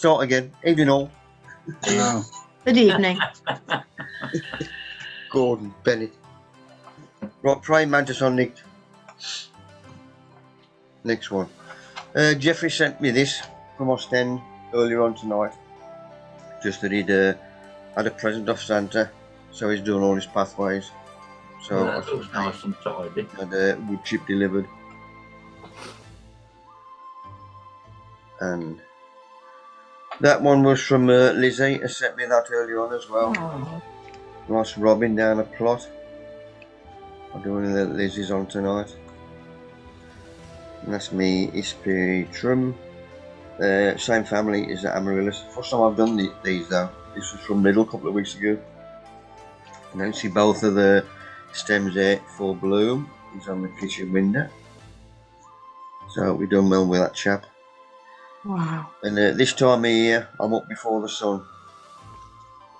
Start again. Evening all. Oh. Good evening. Gordon, Bennett. Right, praying mantis on Nick. Next one. Jeffrey sent me this from Ostend earlier on tonight. Just that he'd had a present off Santa, so he's done all his pathways. So That looks nice and tidy. had wood chip delivered. And that one was from Lizzie, who sent me that earlier on as well. Oh. Nice Robin down a plot. I'm doing the Lizzie's on tonight. And that's me, Ispitrum. Same family as the Amaryllis. First time I've done these though. This was from Lidl a couple of weeks ago. And you can see both of the stems there for bloom. He's on the kitchen window. So we've done well with that chap. Wow. And this time of year, I'm up before the sun.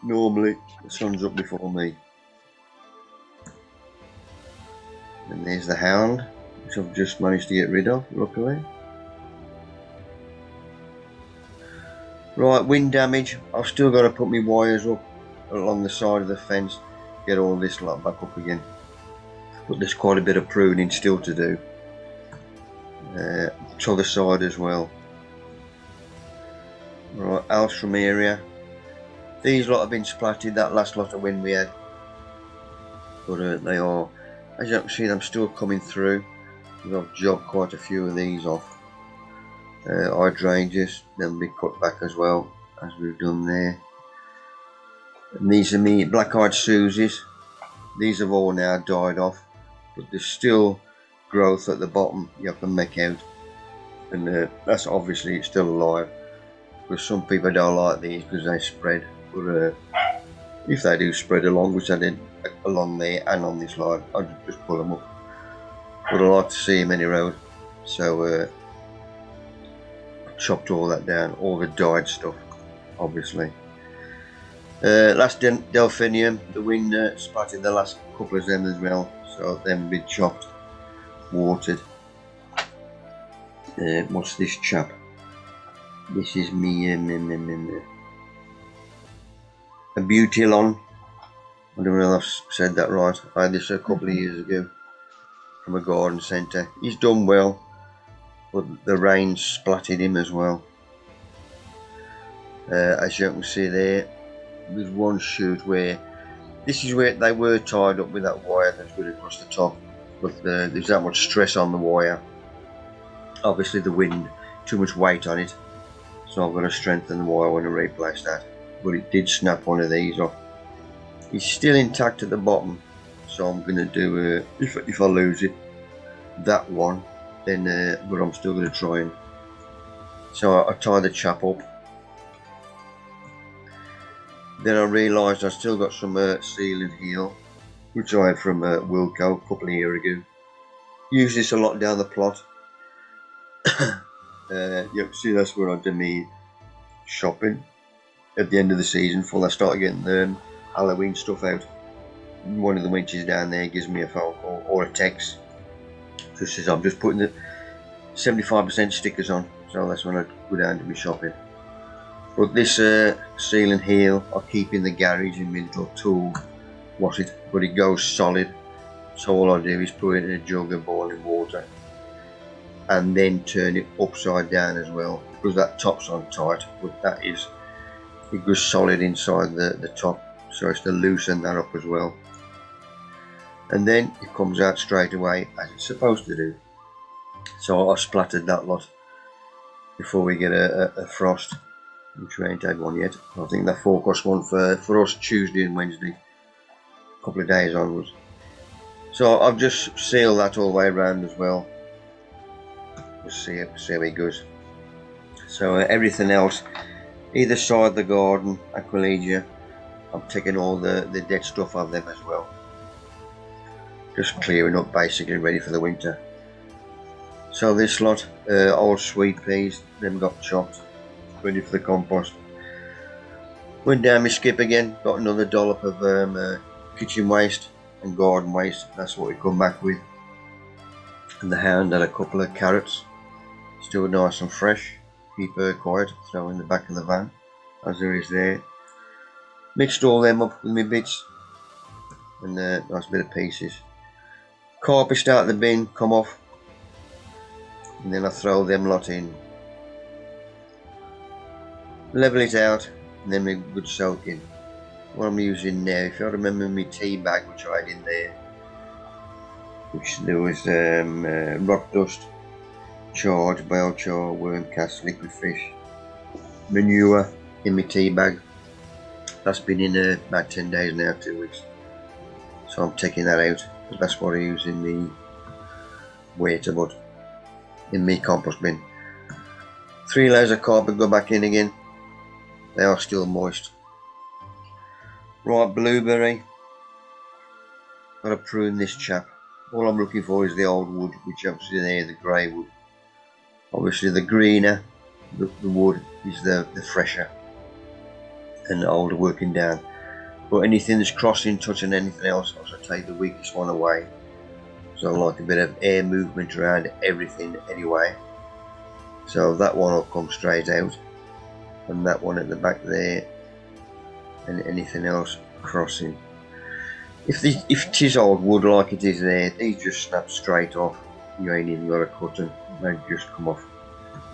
Normally, the sun's up before me. And there's the hound, which I've just managed to get rid of, luckily. Right, wind damage. I've still got to put my wires up along the side of the fence, get all this lot back up again. But there's quite a bit of pruning still to do. To the side as well. Right, house from area. These lot have been splatted, that last lot of wind we had. But they are, as you can see, them still coming through. I've jobbed quite a few of these off. Hydrangeas, they'll be cut back as well, as we've done there. And these are me black-eyed Susies. These have all now died off, but there's still growth at the bottom you have to make out. And that's obviously it's still alive. Because some people don't like these because they spread. But if they do spread along, which I did along there and on this line, I'll just pull them up. But I like to see them any road. So I chopped all that down, all the died stuff, obviously. Last delphinium, the wind splattered the last couple of them as well. So them been chopped, watered. What's this chap? This is me, a Butilon. I don't know if I've said that right. I had this a couple of years ago from a garden centre. He's done well, but the rain splattered him as well. As you can see there, there's one shoot where this is where they were tied up with that wire that's good across the top, but there's that much stress on the wire. Obviously the wind, too much weight on it. So I've got to strengthen the wire when I replace that. But it did snap one of these off. It's still intact at the bottom, so I'm going to do, if I lose it, that one, then, but I'm still going to try and. So I tie the chap up. Then I realised I still got some seal and heel, which I had from Wilco a couple of years ago. Use this a lot down the plot. You can see that's where I do me shopping at the end of the season before I start getting the Halloween stuff out. One of the wenches down there gives me a phone call or a text, just says I'm just putting the 75% stickers on, so that's when I go down to my shopping. But this seal and heel I keep in the garage in my little tool, wash it, but it goes solid, so all I do is put it in a jug of boiling water and then turn it upside down as well, because that top's on tight, but that is, it goes solid inside the top, so it's to loosen that up as well. And then it comes out straight away as it's supposed to do. So I splattered that lot before we get a frost, which we ain't had one yet. I think that forecast one for us Tuesday and Wednesday, a couple of days onwards. So I've just sealed that all the way around as well. We'll see how it goes. So everything else, either side of the garden, Aquilegia, I'm taking all the dead stuff of them as well. Just clearing up, basically ready for the winter. So this lot, old sweet peas, them got chopped, ready for the compost. Went down my skip again, got another dollop of kitchen waste and garden waste. That's what we come back with. And the hound had a couple of carrots, still nice and fresh. keep her quiet, throw in the back of the van, as there is there. Mixed all them up with my bits, and nice bit of pieces. Carpet out of the bin, come off, and then I throw them lot in. Level it out, and then we good soak in. What I'm using now, if I remember my tea bag which I had in there, which there was rock dust, charge, biochar, worm cast, liquid fish, manure in my tea bag. That's been in about 10 days now, 2 weeks. So I'm taking that out. That's what I use in the water, but in my compost bin. 3 layers of carpet go back in again. They are still moist. Right, blueberry. Gotta prune this chap. All I'm looking for is the old wood, which obviously there, the grey wood. Obviously the greener the wood is the fresher and the older working down. But anything that's crossing, touching anything else, I should take the weakest one away. So I like a bit of air movement around everything anyway. So that one will come straight out, and that one at the back there, and anything else crossing. If it is old wood like it is there, these just snap straight off. You ain't even got to cut them, they just come off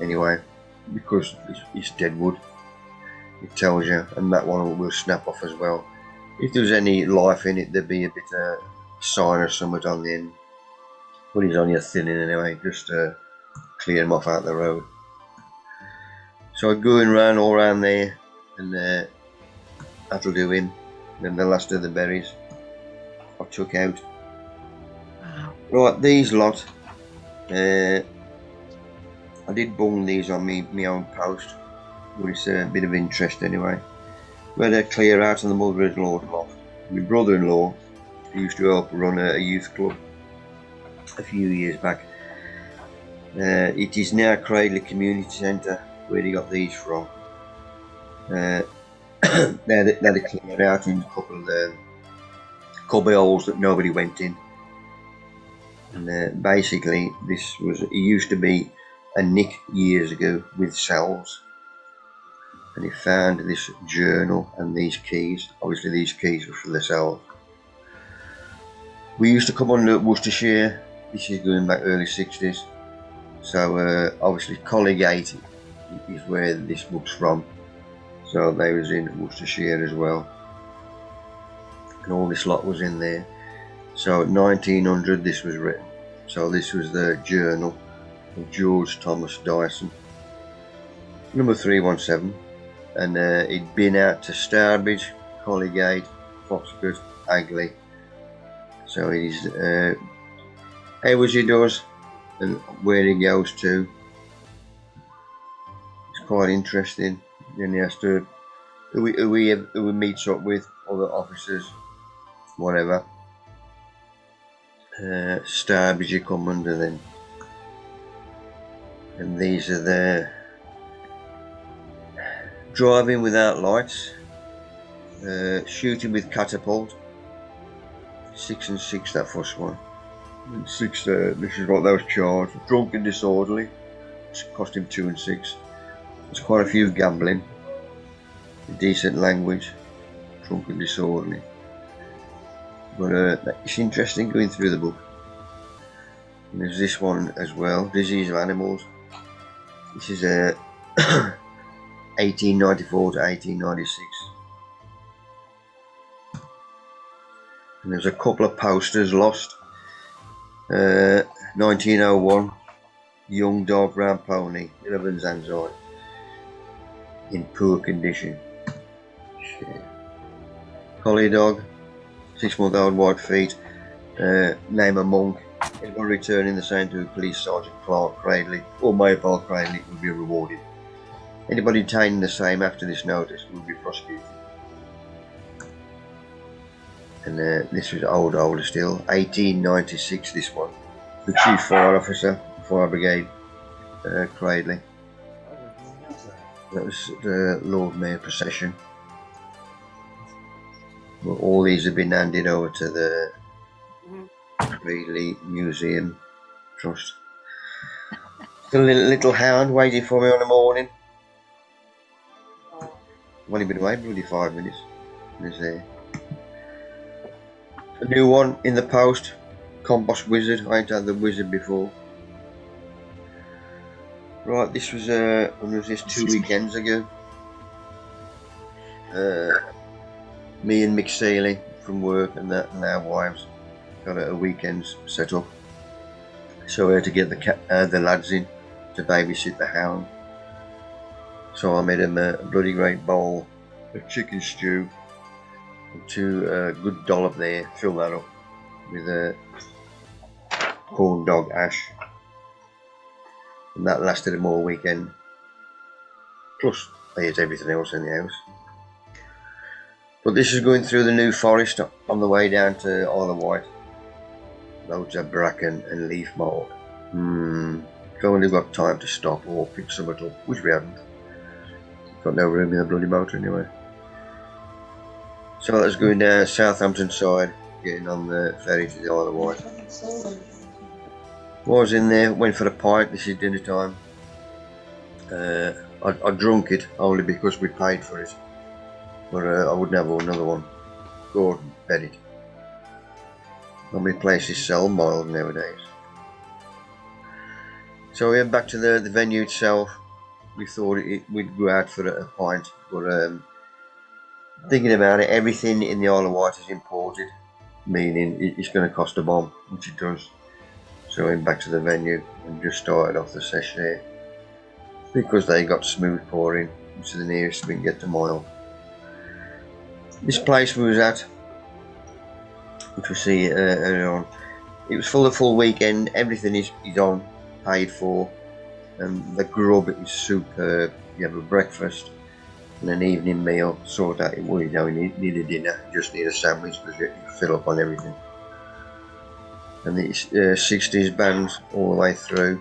anyway, because it's dead wood. It tells you, and that one will snap off as well. If there's any life in it, there'd be a bit of sign or something on the end. But he's only a thinning anyway, just to clear him off out the road. So I'm going round all round there, and that'll do him. Then the last of the berries I took out. Wow. Right, these lot, I did bung these on my own post, but it's a bit of interest anyway. We had a clear out on the mother-in-law's loft. My brother-in-law used to help run a youth club a few years back. It is now Cradley Community Centre, where he got these from. They had a clear out in a couple of the cubby holes that nobody went in. And basically, it used to be a nick years ago with cells. And he found this journal and these keys. Obviously these keys were for the cells. We used to come on Worcestershire. This is going back early 60s. So obviously Colligate is where this book's from. So they was in Worcestershire as well. And all this lot was in there. So 1900 this was written. So this was the journal of George Thomas Dyson. Number 317. And he'd been out to Starbridge, Colligate, Foxford, Agley. So he's how he does and where he goes to. It's quite interesting. Then he has to who he meets up with, other officers, whatever. Starbridge you come under then. And these are the driving without lights, shooting with catapult, 6 and 6 that first one, and 6 this is what they was charged, drunk and disorderly, it cost him 2 and 6, there's quite a few gambling, decent language, drunk and disorderly, but it's interesting going through the book. And there's this one as well, Disease of Animals. This is a 1894 to 1896. And there's a couple of posters lost. 1901, young dark brown pony, 11 Zanzai, in poor condition. Shit. Collie dog, 6-month-old white feet, name a monk. Anyone returning the same to Police Sergeant Clark Cradley or Maypole Cradley will be rewarded. Anybody obtaining the same after this notice will be prosecuted. And this was older still, 1896 this one. The Chief Fire Officer, Fire Brigade, Cradley. That was the Lord Mayor procession. Well, all these have been handed over to the Cradley Museum Trust. The little hound waiting for me on the morning. I've only been away bloody 5 minutes. There's a new one in the post. Compost wizard. I ain't had the wizard before. Right, this was when was this 2 weekends ago? Me and Mick Seeley from work and our wives got a weekend set up. So we had to get the lads in to babysit the hound. So I made him a bloody great bowl of chicken stew, and two good dollop there, fill that up with a corn dog ash, and that lasted him all weekend. Plus I ate everything else in the house. But this is going through the New Forest on the way down to Isle of Wight. Loads of bracken and leaf mould. If only got time to stop or pick some up, which we haven't. Got no room in the bloody motor anyway. So that's going down Southampton side, getting on the ferry to the Isle of Wight. Was in there, went for a pint. This is dinner time. I drunk it only because we paid for it, but I wouldn't have another one. Go and bet it. Not many places sell mild nowadays. So we went back to the venue itself. We thought we'd go out for a pint, but thinking about it, everything in the Isle of Wight is imported, meaning it's going to cost a bomb, which it does. So we went back to the venue and just started off the sesh there, because they got smooth pouring, which is the nearest we can get to mile. This place we was at, which we see earlier on, it was for the full weekend. Everything is on, paid for, and the grub is superb. You have a breakfast and an evening meal, sort out. Well, you don't need a dinner, you just need a sandwich because you fill up on everything. And it's 60s bands all the way through.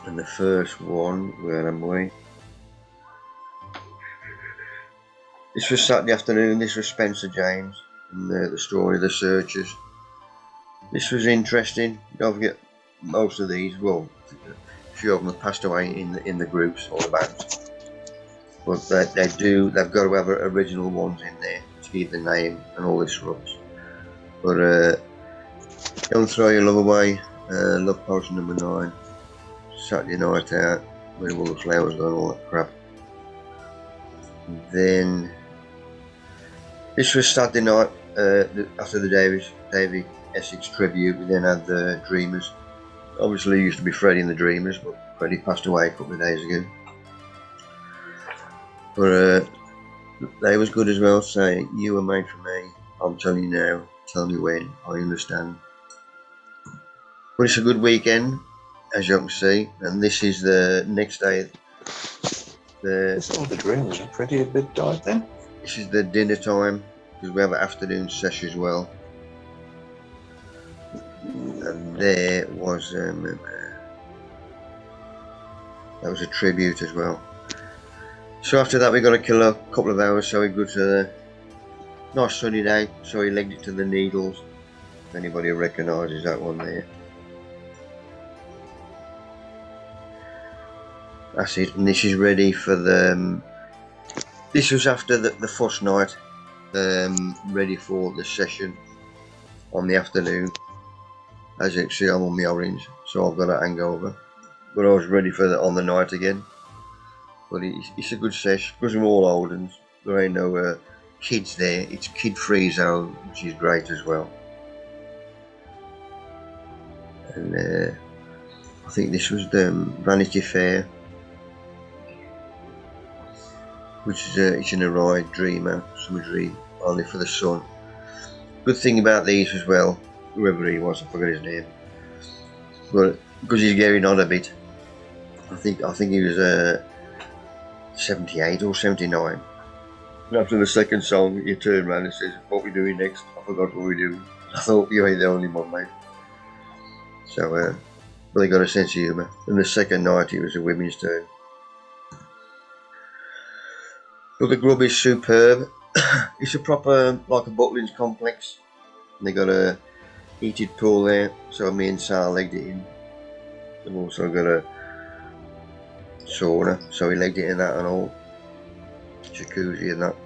And the first one, where am I? This was Saturday afternoon. This was Spencer James and the story of the searchers. This was interesting. Don't forget, most of these, well, a few of them have passed away in the groups or the bands, but they've got to have original ones in there to keep the name and all this rubbish. But Don't Throw Your Love Away, Love Potion number 9, Saturday Night Out, where all the flowers go and all that crap. And then this was Saturday night, after the Davy Essex tribute. We then had the Dreamers. Obviously, it used to be Freddie and the Dreamers, but Freddie passed away a couple of days ago. But they was good as well, saying, "You were made for me, I'm telling you now, tell me when, I understand." But it's a good weekend, as you can see, and this is the next day. It's all the Dreamers are pretty a bit died then. This is the dinner time, because we have an afternoon sesh as well. And there was that was a tribute as well. So after that we got to kill a couple of hours, so we go to the nice sunny day, so we legged it to the Needles, if anybody recognises that one there. That's it, and this is ready for the this was after the first night, ready for the session on the afternoon. As you can see, I'm on my orange, so I've got a hangover, but I was ready for on the night again. But it's a good sesh, because we're all old and there ain't no kids there. It's kid-free zone, which is great as well. And I think this was the Vanity Fair, which is it's in a ride, Dreamer, Summer Dream, only for the sun. Good thing about these as well, whoever he was, I forgot his name, but because he's getting on a bit, I think he was 78 or 79. And after the second song, he turned around and says, "What we doing next?" I forgot what we do. I thought you ain't the only one, mate. So, but they got a sense of humour. And the second night, it was a women's turn. But the grub is superb. It's a proper, like a Butlins complex. And they got a heated pool there, so me and Sal legged it in. They've also got a sauna, so he legged it in that and all. Jacuzzi and that.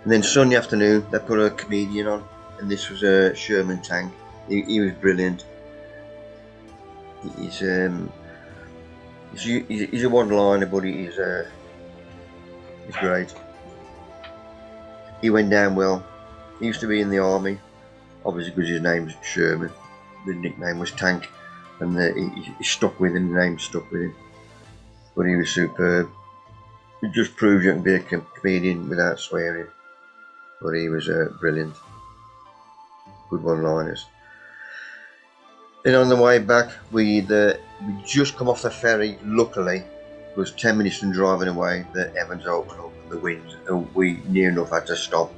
And then Sunday afternoon, they put a comedian on, and this was a Sherman Tank. He was brilliant. He's a one-liner, but he's great. He went down well. He used to be in the army, obviously because his name's Sherman. The nickname was Tank, and he stuck with him. The name stuck with him. But he was superb. It just proves you can be a comedian without swearing. But he was brilliant. Good one-liners. Then on the way back, we just come off the ferry. Luckily, it was 10 minutes from driving away. The heavens opened up and the winds, and we near enough had to stop.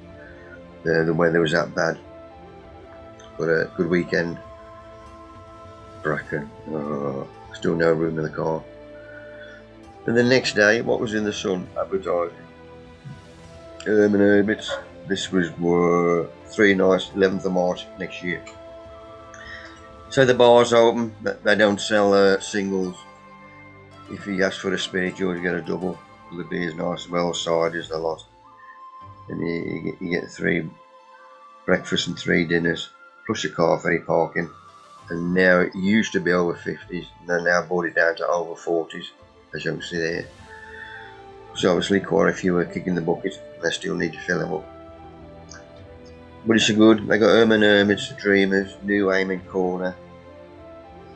The weather was that bad. But a good weekend. Bracken. Still no room in the car. And the next day, what was in the Sun advertising? And Hermits. This was 3 nights, 11th of March next year. So the bar's open. They don't sell singles. If you ask for a spirit, you always get a double. The beer's nice, well ciders a lot. And you get 3 breakfasts and 3 dinners, plus your car ferry parking. And now it used to be over 50s, and they now brought it down to over 40s, as you can see there. So obviously quite a few are kicking the bucket, and they still need to fill them up. But it's a good. They got Hermits, Dreamers, New Aiming Corner,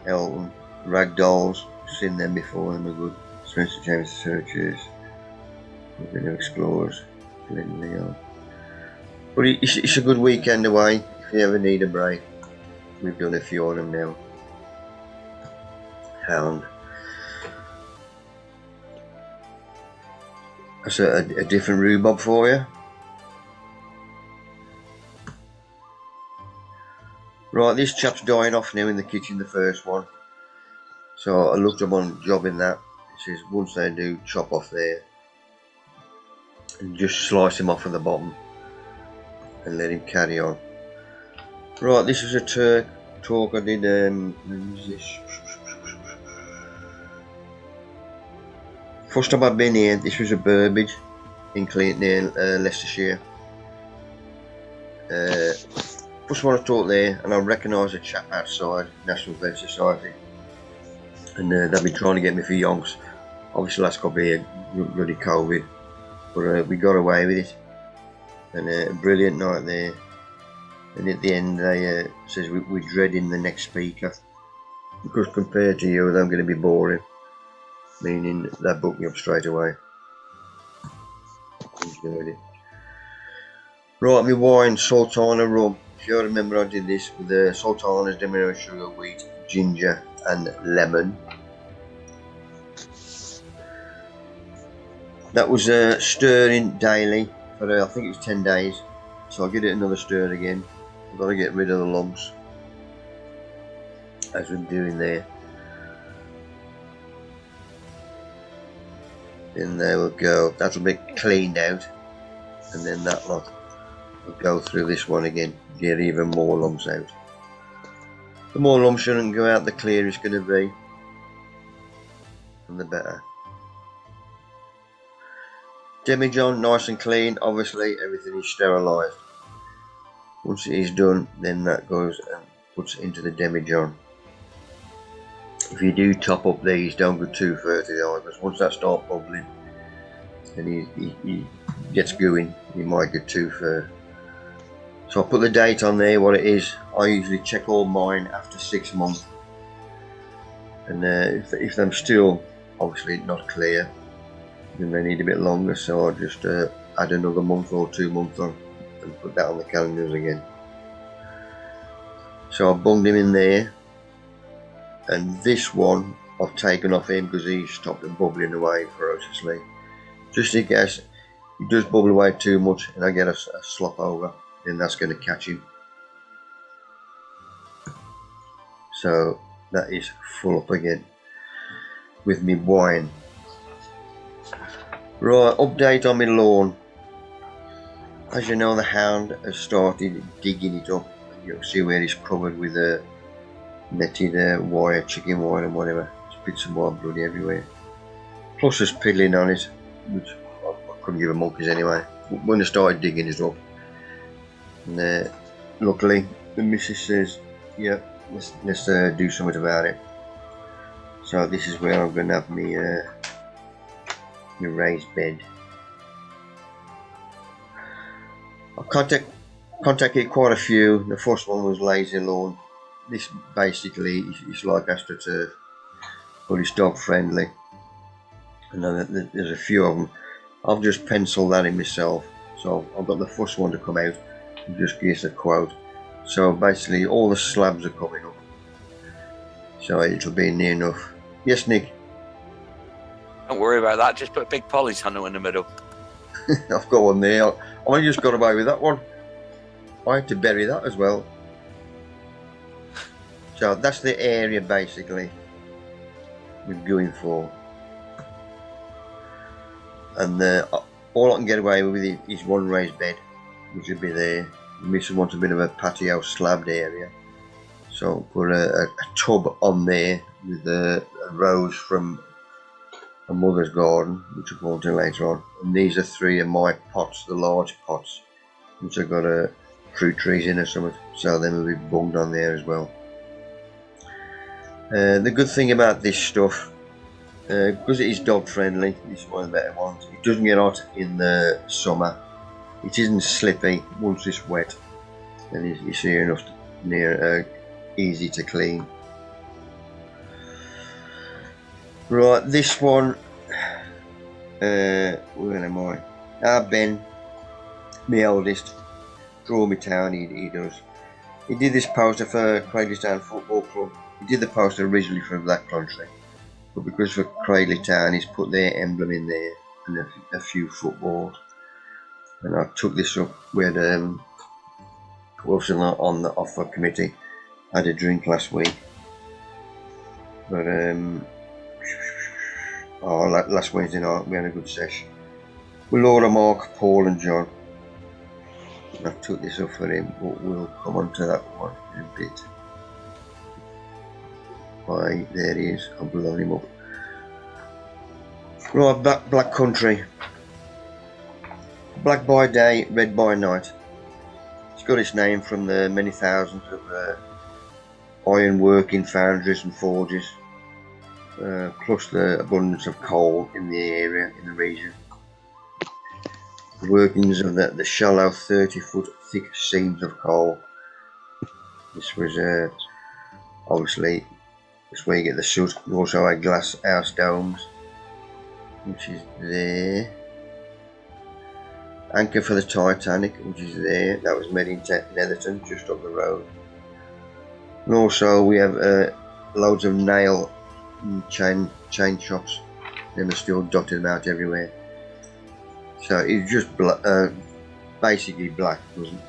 Elton, Ragdolls. Seen them before, them are good. Spencer James Searchers, New Explorers, Glen Leon. But it's a good weekend away if you ever need a break. We've done a few on them now. Hound. That's a different rhubarb for you. Right, this chap's dying off now in the kitchen, the first one. So I looked up on jobbing that. It says once they do, chop off there and just slice him off at the bottom and let him carry on. Right, this is a talk I did. When was this? First time I've been here, this was a Burbage in Clinton, Leicestershire. First one I taught there, and I recognised a chap outside National Vet Society, and they've been trying to get me for yonks. Obviously last couple of years, bloody COVID, but we got away with it, and a brilliant night there. And at the end they says we're dreading the next speaker, because compared to you they're going to be boring, meaning they booked me up straight away. Enjoyed it. Right, my wine, Sultana rum. If you remember, I did this with the Sultana's Demerara sugar, wheat, ginger and lemon. That was stirring daily for I think it was 10 days. So I'll give it another stir again. I've got to get rid of the lumps, as we're doing there. Then there will go. That'll be cleaned out, and then that lot will go through this one again. Get even more lumps out. The more lumps you can go out, the clearer it's going to be, and the better. Demijohn, nice and clean. Obviously, everything is sterilised. Once it is done, then that goes and puts it into the demijohn. If you do top up these, don't go too far to the eye, because once that starts bubbling and he gets going, you might get too far. So I'll put the date on there, what it is. I usually check all mine after 6 months, and if I'm still obviously not clear, then they need a bit longer, so I'll just add another month or 2 months on and put that on the calendars again. So I've bunged him in there, and this one I've taken off him because he stopped bubbling away ferociously. Just in case he does bubble away too much and I get a slop over, then that's going to catch him. So that is full up again with me wine. Right, update on my lawn. As you know, the hound has started digging it up. You'll see where it's covered with netted wire, chicken wire and whatever. There's bits of wire bloody everywhere. Plus there's piddling on it, which I couldn't give a monkeys anyway. When I started digging it up, and luckily the missus says, yeah, let's do something about it. So this is where I'm going to have my raised bed. I contacted quite a few. The first one was Lazy Lawn. This basically is like AstroTurf, but it's dog friendly. And then there's a few of them. I've just penciled that in myself. So I've got the first one to come out and just give us a quote. So basically all the slabs are coming up. So it'll be near enough. Yes, Nick? Don't worry about that. Just put a big polytunnel in the middle. I've got one there. I just got away with that one. I had to bury that as well. So that's the area basically we're going for. And all I can get away with is one raised bed, which will be there. The missus wants a bit of a patio slabbed area. So put a tub on there with a rose from a mother's garden, which we'll go into later on. And these are 3 of my pots, the large pots, which I've got fruit trees in or something. So them will be bunged on there as well. The good thing about this stuff, because it is dog friendly, this is one of the better ones. It doesn't get hot in the summer. It isn't slippy once it's wet, and it's near enough easy to clean. Right, this one, where am I? Ben, my eldest, draw me town. He does. He did this poster for Cradley Town Football Club. He did the poster originally for Black Country, but because for Cradley Town, he's put their emblem in there and a few footballs. And I took this up with Wilson on the offer committee. I had a drink last week, but last Wednesday night we had a good session with Laura, Mark, Paul, and John. I took this up for him, but we'll come on to that one in a bit. Why, there he is. I'll blow him up. Right, Black Country. Black by day, red by night. It's got its name from the many thousands of iron working foundries and forges, plus the abundance of coal in the area, in the region. The workings of the shallow 30-foot thick seams of coal. This was obviously that's where you get the soot. We also had glass house domes, which is there. Anchor for the Titanic, which is there. That was made in Netherton, just up the road. And also we have loads of nail and chain shops. Them are still dotted about everywhere. So it's just basically black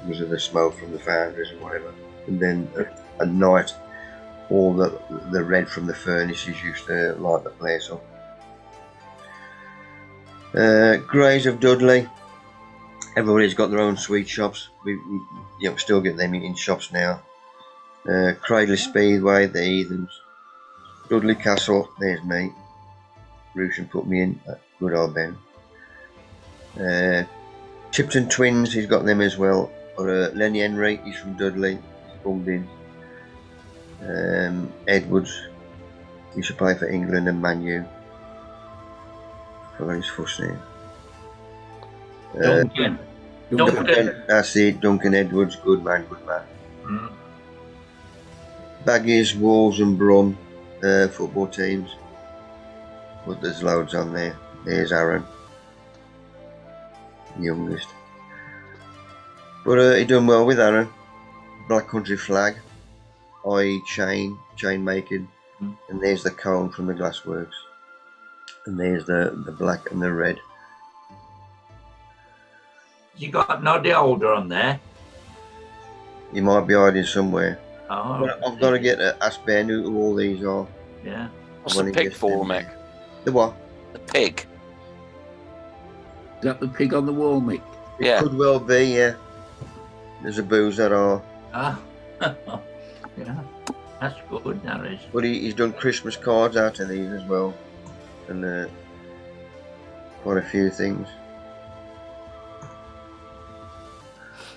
because of the smoke from the foundries and whatever. And then at night, all the red from the furnaces used to light the place up. Greys of Dudley. Everybody's got their own sweet shops. We still get them in shops now. Cradley Speedway, the Heathens. Dudley Castle, there's me. Rushan put me in. Good old Ben. Tipton Twins, he's got them as well. Or Lenny Henry, he's from Dudley. He's bunged in. Edwards, he used to play for England and Man U. Forgot his first name. Duncan. That's it, Duncan Edwards, good man, good man. Mm. Baggies, Wolves and Brum, football teams. But there's loads on there. There's Aaron, youngest. But he done well with Aaron. Black Country flag, i.e. chain making. And there's the cone from the glassworks. And there's the black and the red. You got Noddy Older on there? He might be hiding somewhere. Oh, But I've got to get ask Ben who all these are. yeah. What's When the he pig gets for, them. Mick? The what? The pig. Is that the pig on the wall, Mick? It Yeah. could well be, yeah. There's a booze that are. Ah. Yeah. That's good, that is. But he's done Christmas cards out of these as well, and quite a few things.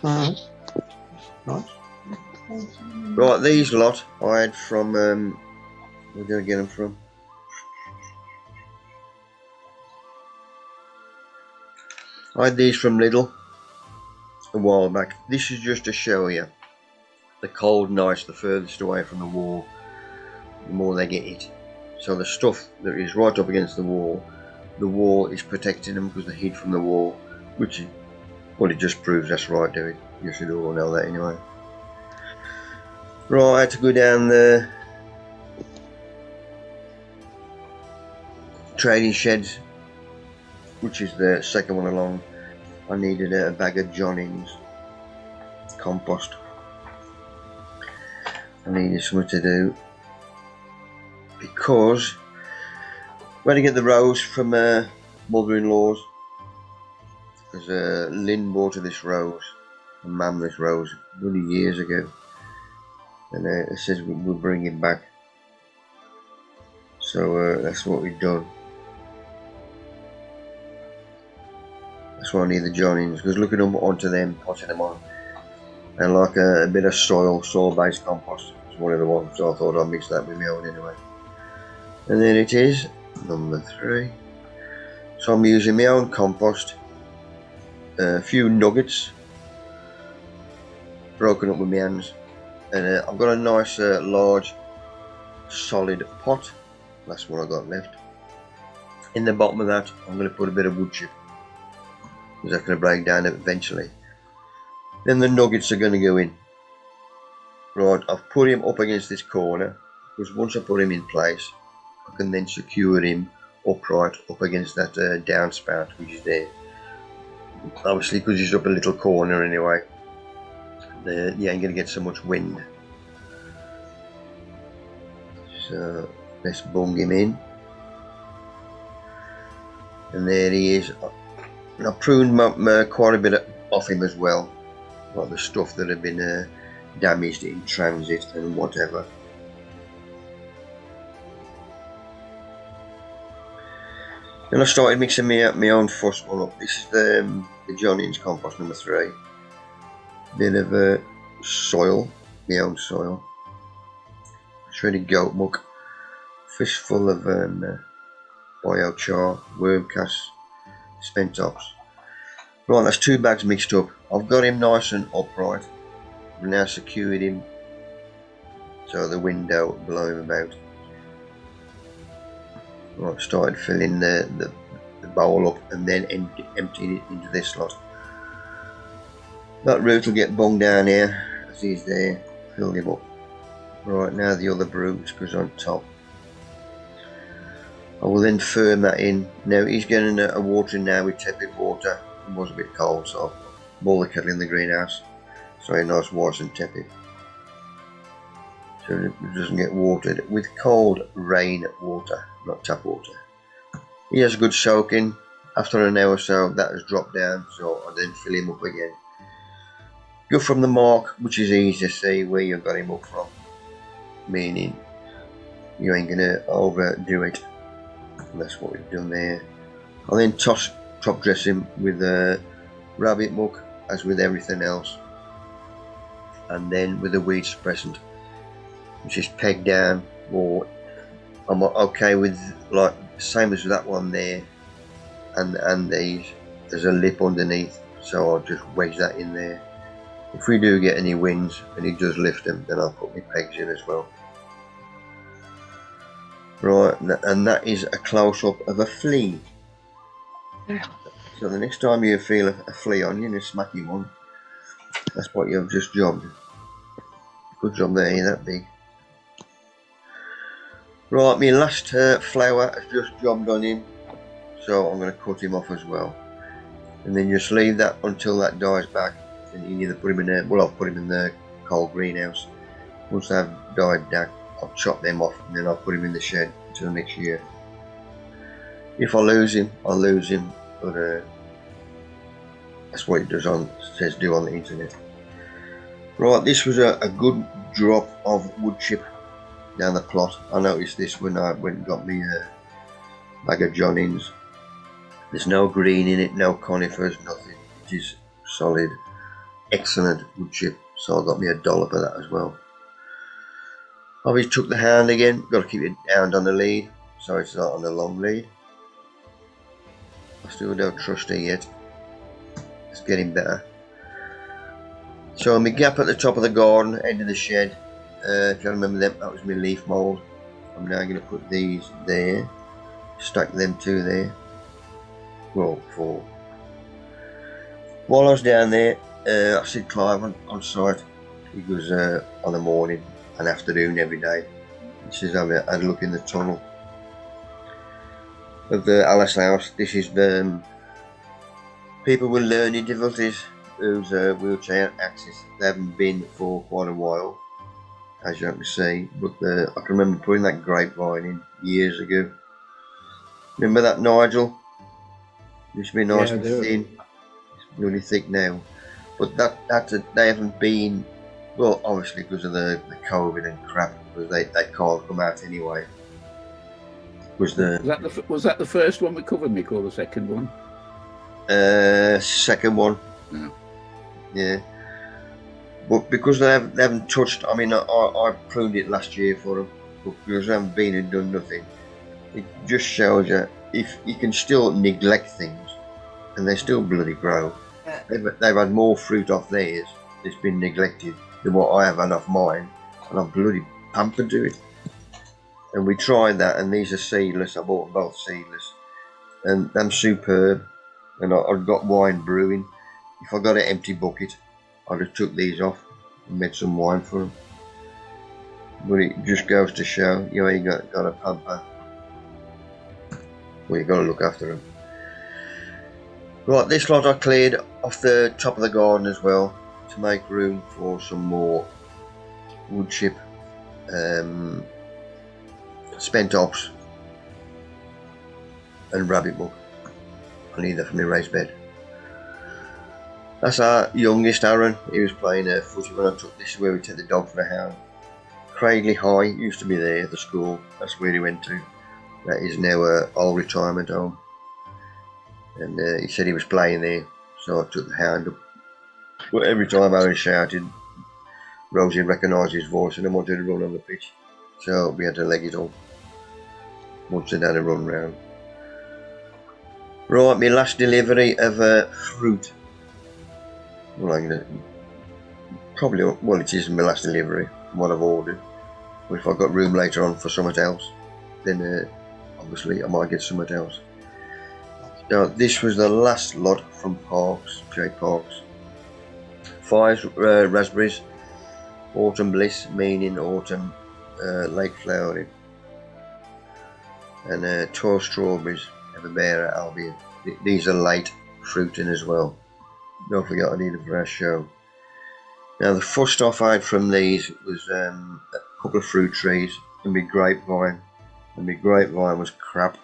Nice. Right, these lot I had from where did I get them from? I had these from Lidl a while back. This is just to show you the cold nights, the furthest away from the wall, the more they get hit. So the stuff that is right up against the wall is protecting them because they're hit from the wall, which is, well, it just proves that's right, do it? You should all know that anyway. Right, I had to go down the trading sheds, which is the second one along. I needed a bag of Johnnings compost. I needed something to do because we had to get the rose from mother-in-law's, because Lynn bought her this rose, a mammoth rose, many years ago, and it says we'll bring it back. So that's what we've done. That's why I need the Johnnings, because looking up onto them, potting them on, and like a bit of soil-based compost is one of the ones, so I thought I'd mix that with my own anyway. And then it is number 3. So I'm using my own compost, a few nuggets broken up with my hands, and I've got a nice large solid pot. That's what I got left. In the bottom of that I'm going to put a bit of wood chip, because that's going to break down eventually. Then the nuggets are going to go in. Right, I've put him up against this corner, because once I put him in place I can then secure him upright up against that downspout which is there. Obviously because he's up a little corner anyway, you ain't going to get so much wind. So let's bung him in, and there he is. And I pruned quite a bit off him as well, like the stuff that had been damaged in transit and whatever. Then I started mixing my own fuss one up. This is the Johnnings compost number 3. Bit of soil, my own soil. Shredded goat muck, fistful of biochar, worm casts, spent tops. Right, that's 2 bags mixed up. I've got him nice and upright. I've now secured him so the wind don't blow him about. Right, started filling the bowl up and then emptying it into this slot. That root will get bunged down here as he's there, fill him up. Right, now the other brooch goes on top. I will then firm that in. Now he's getting a watering now with tepid water. It was a bit cold, so I'll boil the kettle in the greenhouse so it's nice, warm and tepid, so it doesn't get watered with cold rain water, not tap water. He has a good soaking. After an hour or so that has dropped down, so I then fill him up again. Go from the mark, which is easy to see where you got him up from, meaning you ain't gonna overdo it. And that's what we've done there. I'll then top dress him with rabbit muck, as with everything else, and then with a weed suppressant, which is pegged down, or I'm okay with, like same as that one there, and these. There's a lip underneath, so I'll just wedge that in there. If we do get any winds and it does lift them, then I'll put my pegs in as well. Right, and that is a close-up of a flea. So the next time you feel a flea on you, and a smacky one, that's what you've just jobbed. Good job there, you're that big. Right, my last flower has just jobbed on him, so I'm going to cut him off as well. And then just leave that until that dies back, and you either put him in there, well I'll put him in the cold greenhouse. Once they've died back, I'll chop them off and then I'll put him in the shed until next year. If I lose him, I'll lose him, but that's what it says do on the internet. Right, this was a good drop of wood chip down the plot. I noticed this when I went and got me a bag of Johnins. There's no green in it, no conifers, nothing. It is solid, excellent wood chip. So I got me a dollop of that as well. Obviously took the hound again. Got to keep it hound on the lead, so it's not on the long lead. I still don't trust her yet. It's getting better. So my gap at the top of the garden, end of the shed. If you remember them, that was my leaf mould. I'm now going to put these there. Stack them two there. Well, 4. While I was down there, I see Clive on site. He goes on the morning and afternoon every day. He says, I've had a look in the tunnel of the Alice house. This is the people with learning difficulties whose wheelchair access. They haven't been for quite a while, as you can see. But I can remember putting that grapevine in years ago. Remember that, Nigel? Used to be nice and thin. It's really thick now. But they haven't been, well, obviously because of the COVID and crap, because they can't come out anyway. Was that the first one we covered, Mick, or the second one? Second one. Yeah. But because they haven't touched, I mean, I pruned it last year for them, but because they haven't been and done nothing, it just shows you if you can still neglect things and they still bloody grow. They've had more fruit off theirs that's been neglected than what I have had off mine, and I'm bloody pampered to it. And we tried that, and these are seedless. I bought them both seedless, and them superb. And I've got wine brewing. If I got an empty bucket, I'd have took these off and made some wine for them. But it just goes to show, you know, you got to pamper. Well, you got to look after them. Right, this lot I cleared off the top of the garden as well to make room for some more wood chip, spent ops, and rabbit muck. I need that for my raised bed. That's our youngest, Aaron. He was playing footy when I took this, where we take the dog for the hound. Cradley High used to be there, the school. That's where he went to. That is now a old retirement home. And he said he was playing there, so I took the hound up. But every time Aaron shouted, Rosie recognised his voice and then wanted to run on the pitch. So we had to leg it up once they'd had a run round. Right, my last delivery of fruit. Well, it is my last delivery from what I've ordered. But if I've got room later on for something else, then obviously I might get something else. So this was the last lot from Parks, J Parks. 5 raspberries, autumn bliss, meaning autumn, late flowering. And 12 strawberries, Everbearer, Albion. These are late fruiting as well. Don't forget I need them for our show. Now the first off I had from these was a couple of fruit trees and my grapevine. And my grapevine was crap.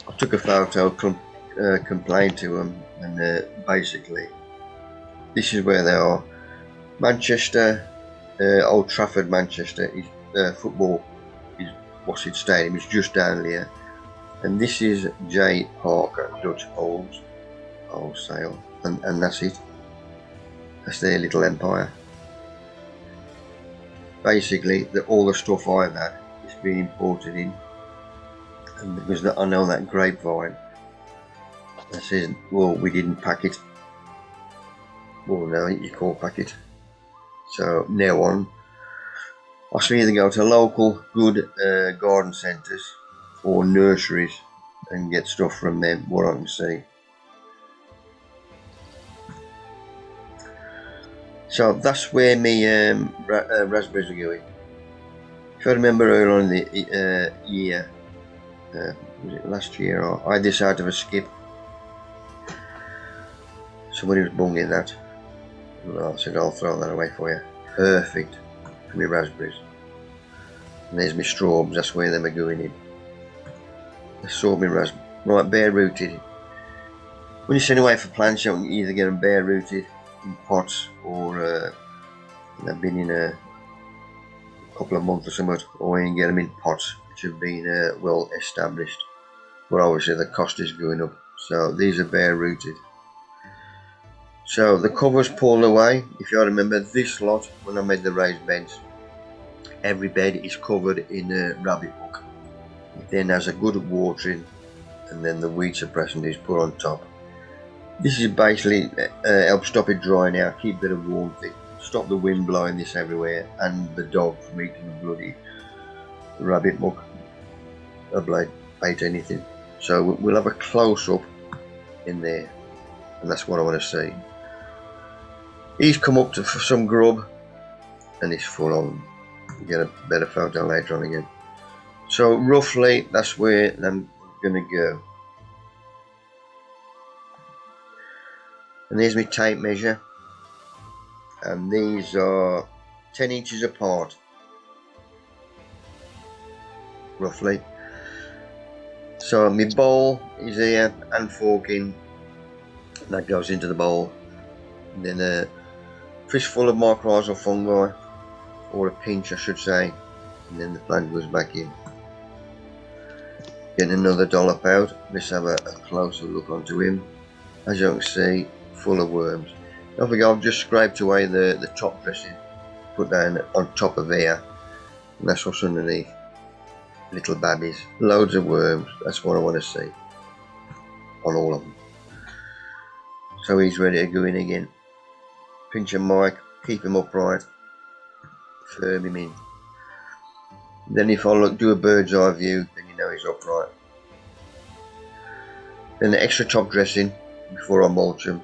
I took a photo, complained to them, and basically this is where they are. Manchester, Old Trafford, Manchester, football is what's it stadium, it's just down here. And this is J Parker Dutch Wholesale, and that's it. That's their little empire. Basically, all the stuff I've had is being imported in. And because I know that grapevine, that says, well, we didn't pack it. Well, no, you can't pack it. So now on, I should either go to local good garden centres or nurseries and get stuff from them, what I can see. So that's where my raspberries are going. If I remember earlier on in the year, was it last year, I had this out of a skip. Somebody was bunging that. Well, I said, I'll throw that away for you. Perfect for my raspberries. And there's my strawberries, that's where them are going in. I saw my raspberries. Right, bare rooted. When you send away for plants, you can either get them bare rooted in pots or they've been in a couple of months or something, or you can get them in pots which have been well established. But obviously the cost is going up. So these are bare rooted. So the cover's pulled away. If you remember this lot, when I made the raised beds, every bed is covered in a rabbit muck. It then has a good watering, and then the weed suppressant is put on top. This is basically help stop it drying out, keep a bit of warmth in, stop the wind blowing this everywhere, and the dog from eating the bloody rabbit muck. A blade bait anything. So we'll have a close up in there, and that's what I want to see. He's come up to for some grub, and he's full on. We'll get a better photo later on again. So roughly that's where I'm gonna go. And there's my tape measure, and these are 10 inches apart, roughly. So my bowl is here, and forking that goes into the bowl, and then a fistful of mycorrhizal fungi, or a pinch I should say, and then the plant goes back in. Get another dollop out. Let's have a closer look onto him. As you can see, full of worms. Don't forget, I've just scraped away the top dressing, put that on top of here, and that's what's underneath. Little babbies, loads of worms. That's what I want to see on all of them. So he's ready to go in again. Pinch a mic, keep him upright, firm him in. Then if I do a bird's eye view, then you know he's upright. Then the extra top dressing before I mulch them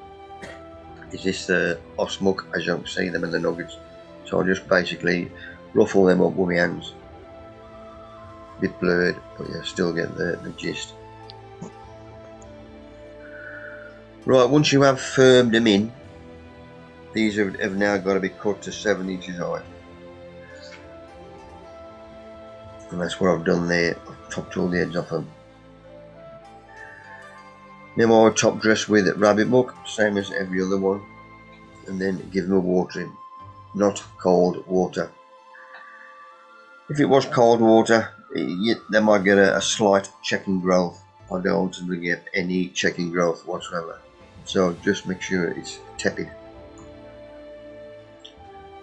is this osmuck, as you can see them in the nuggets. So I'll just basically ruffle them up with my hands. A bit blurred, but you still get the gist. Right, once you have firmed them in, these have now got to be cut to 7 inches high. And that's what I've done there. I've chopped all the ends off them. Now I'll top dress with rabbit muck, same as every other one, and then give them a watering, not cold water. If it was cold water, they might get a slight checking growth. I don't want them to get any checking growth whatsoever. So just make sure it's tepid.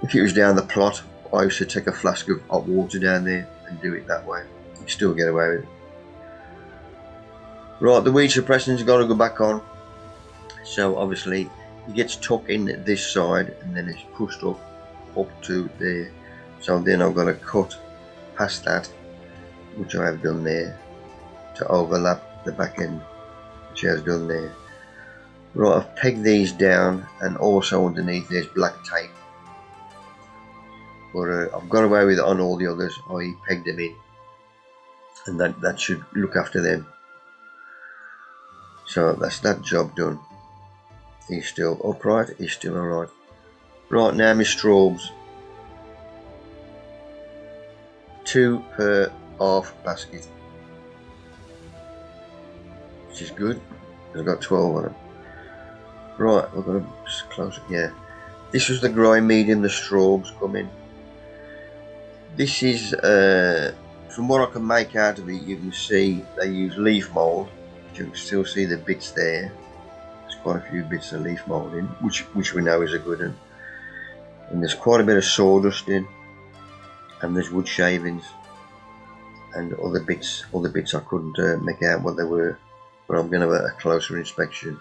If it was down the plot, I used to take a flask of hot water down there and do it that way. You still get away with it. Right, the weed suppressant's got to go back on. So obviously it gets tucked in this side and then it's pushed up to there. So then I've got to cut past that, which I have done there, to overlap the back end, which I have done there. Right, I've pegged these down, and also underneath there's black tape. But I've got away with it on all the others. I pegged them in, and that should look after them. So that's that job done. He's still upright, he's still alright. Right, now my strobes. 2 per half basket, which is good. I've got 12 on them. Right, we're going to just close it. Yeah, this was the grind medium the strobes come in. This is, from what I can make out of it, you can see they use leaf mould. You can still see the bits there. There's quite a few bits of leaf mould in, which we know is a good one. And there's quite a bit of sawdust in, and there's wood shavings and other bits I couldn't make out what they were, but I'm going to have a closer inspection.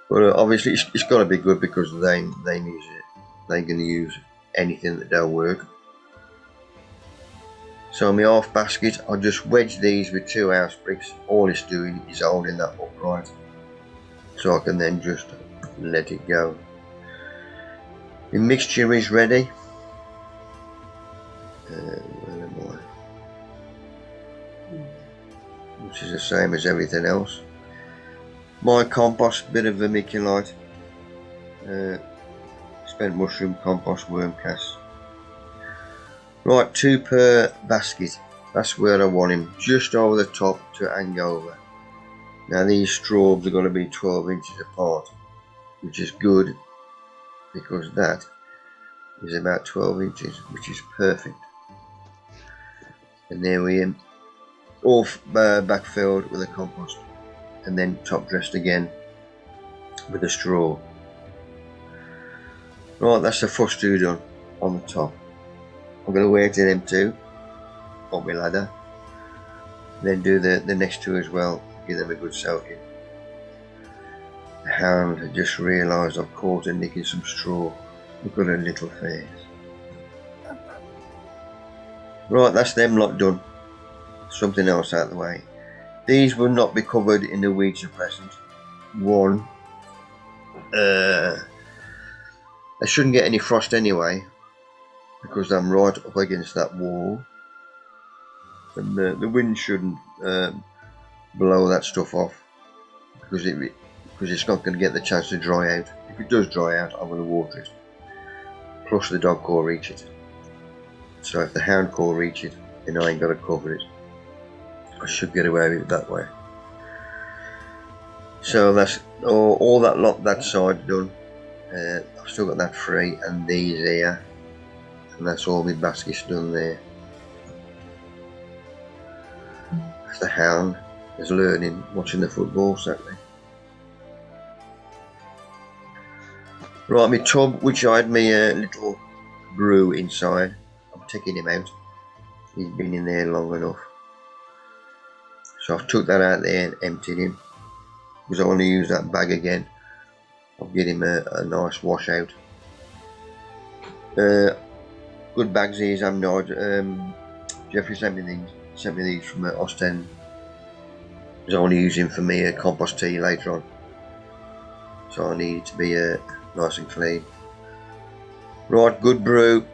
But obviously it's got to be good, because they use it. They're going to use anything that don't work. So my half basket, I just wedge these with 2 house bricks. All it's doing is holding that upright, so I can then just let it go. The mixture is ready. Where am I? Which is the same as everything else. My compost, bit of vermiculite, spent mushroom compost, worm cast. Right, 2 per basket. That's where I want him, just over the top to hang over. Now these strobes are going to be 12 inches apart, which is good, because that is about 12 inches, which is perfect. And there we am, all backfilled with a compost, and then top dressed again with a straw. Right, that's the first two done on the top. I'm going to wait to them two on my ladder, then do the next two as well, give them a good soaking. The hound had just realised I've caught her nicking some straw. Look at her little face. Right, that's them lot done. Something else out of the way. These will not be covered in the weed suppressant. One, they shouldn't get any frost anyway, because I'm right up against that wall, and the wind shouldn't blow that stuff off, because it's not going to get the chance to dry out. If it does dry out, I'm going to water it. Plus the dog can't reach it. So if the hound can't reach it, then I ain't got to cover it. I should get away with it that way. So that's all that lot that side done. I've still got that free, and these here, and that's all my baskets done there. The hound is learning, watching the football Saturday. Right, my tub, which I had my little brew inside, I'm taking him out. He's been in there long enough. So I've took that out there and emptied him, because I want to use that bag again. I'll get him a nice wash out. Good bags these, I'm not. Jeffrey sent me these from Ostend, because I want to use him for me compost tea later on. So I need it to be nice and clean. Right, good brew.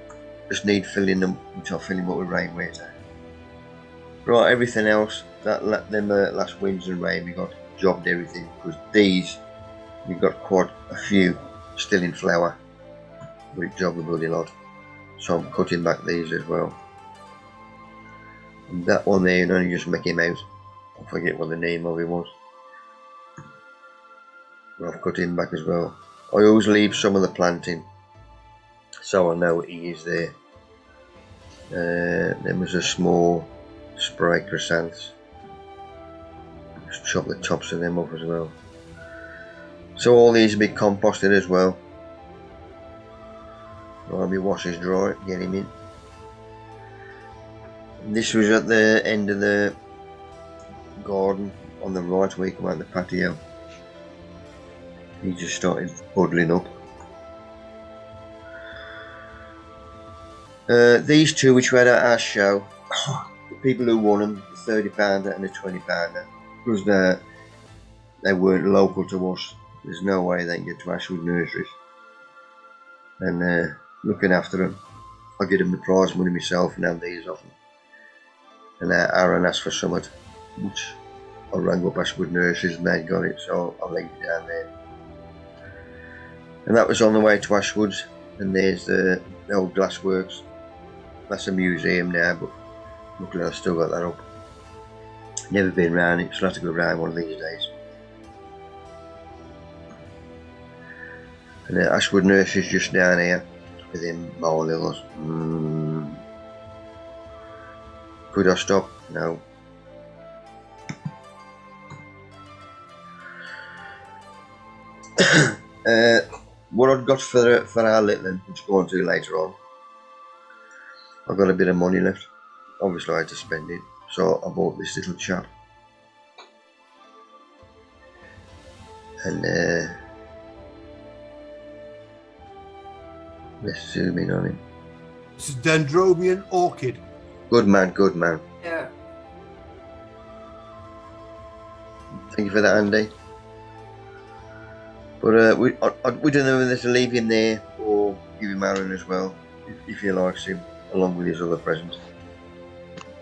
Just need filling them, which I'll fill him up with rainwater. Right, everything else, them last winds and rain, we got jobbed everything, because these, we've got quite a few still in flower. We jobbed a bloody lot. So I'm cutting back these as well. And that one there, you only just make him out. I forget what the name of him was. But I've cut him back as well. I always leave some of the planting, so I know he is there. There was a small spray chrysanths. Just chop the tops of them up as well. So all these will be composted as well. While my wash is dry, get him in. This was at the end of the garden on the right where you come out the patio. He just started puddling up. These two which we had at our show, the people who won them, the £30 and the £20, because they weren't local to us, there's no way they can get to Ashwood Nurseries. And looking after them, I get them the prize money myself and have these off them. And Aaron asked for something, which I rang up Ashwood Nurseries and they got it, so I linked it down there. And that was on the way to Ashwoods, and there's the old glassworks. That's a museum now, but luckily I've still got that up. Never been round it, so I'll have to go round one of these days. And Ashwood Nurseries just down here with him mowing lilies. Could I stop? No. What I've got for our little one, which we'll go on to later on, I've got a bit of money left. Obviously I had to spend it, so I bought this little chap. And let's zoom in on him. This is Dendrobian Orchid. Good man, good man. Yeah. Thank you for that, Andy. But we don't know whether to leave him there or give him Aaron as well, if he likes him, along with his other presents.